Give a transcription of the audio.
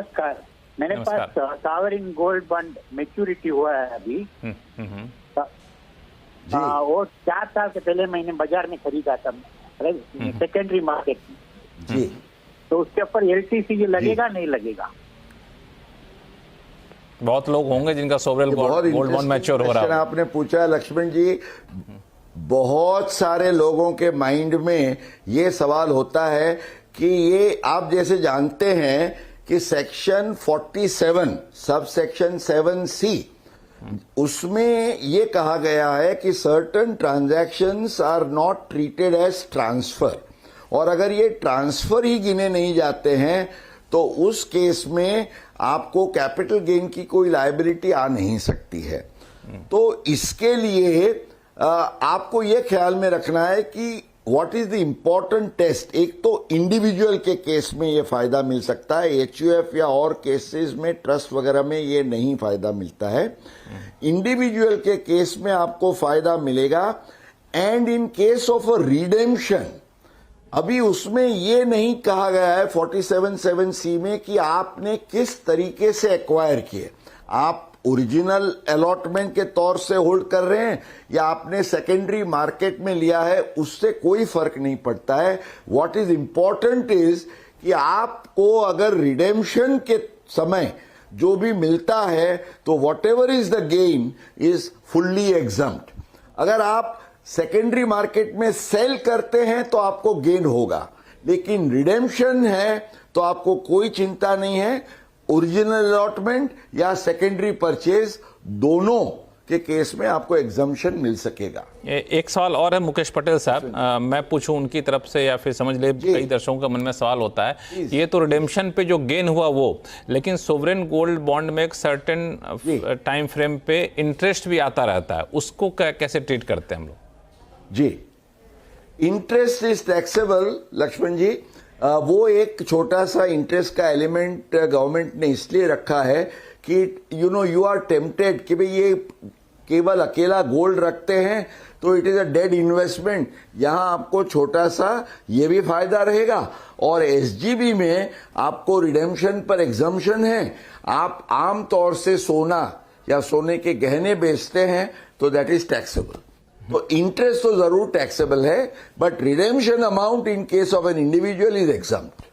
नमस्कार। मेरे पास सावरिन gold bond maturity हुआ है अभी। वो 4 साल से पहले मैंने बाजार में खरीदा था, सेकेंडरी मार्केट में जी। तो उसके ऊपर LTC लगेगा नहीं लगेगा? बहुत लोग होंगे जिनका सोवरेन गोल्ड बॉन्ड मैच्योर हो रहा है। आपने पूछा लक्ष्मण जी, बहुत सारे लोगों के माइंड में ये सवाल होता है कि ये आप जैसे जानते हैं कि सेक्शन 47 सब सेक्शन 7C उसमें ये कहा गया है कि certain transactions are not treated as transfer, और अगर ये ट्रांसफर ही गिने नहीं जाते हैं तो उस केस में आपको कैपिटल गेन की कोई लायबिलिटी आ नहीं सकती है। तो इसके लिए आपको ये ख्याल में रखना है कि what is the important test. एक तो इंडिविजुअल के केस में ये फायदा मिल सकता है, HUF या और केसेस में ट्रस्ट वगैरह में ये नहीं फायदा मिलता है। इंडिविजुअल के केस में आपको फायदा मिलेगा। And in case of a redemption, अभी उसमें ये नहीं कहा गया है 47(7)(c) में कि आपने किस तरीके से एक्वायर किए, आप ओरिजिनल अलॉटमेंट के तौर से होल्ड कर रहे हैं या आपने सेकेंडरी मार्केट में लिया है, उससे कोई फर्क नहीं पड़ता है। व्हाट इज इंपॉर्टेंट इज कि आपको अगर रिडेम्पशन के समय जो भी मिलता है तो what ever is the gain is fully exempt. अगर आप सेकेंडरी मार्केट में सेल करते हैं तो आपको गेन होगा, लेकिन रिडेम्पशन है तो आपको कोई चिंता नहीं है। ओरिजिनल अलॉटमेंट या सेकेंडरी परचेज दोनों के केस में आपको एग्जम्पशन मिल सकेगा। एक सवाल और है मुकेश पटेल साहब, मैं पूछूं उनकी तरफ से या फिर समझ ले, कई दर्शकों का मन में सवाल होता है, ये तो रिडेम्पशन पे जो गेन हुआ वो, लेकिन सोवरेन गोल्ड बॉन्ड में एक सर्टेन टाइम फ्रेम पे इंटरेस्ट भी आता रहता है, उसको कैसे ट्रीट करते हैं हम लोग? जी, इंटरेस्ट इज टैक्सेबल लक्ष्मण जी। वो एक छोटा सा इंटरेस्ट का एलिमेंट गवर्नमेंट ने इसलिए रखा है कि यू आर टेम्पटेड कि भाई ये केवल अकेला गोल्ड रखते हैं तो it is a dead investment, यहां आपको छोटा सा ये भी फायदा रहेगा। और SGB में आपको रिडेम्पशन पर एग्जम्पशन है। आप आमतौर से सोना या सोने के गहने बेचते हैं तो दैट इज टैक्सेबल। तो इंटरेस्ट तो जरूर टैक्सेबल है, but redemption amount in case of an individual is exempt.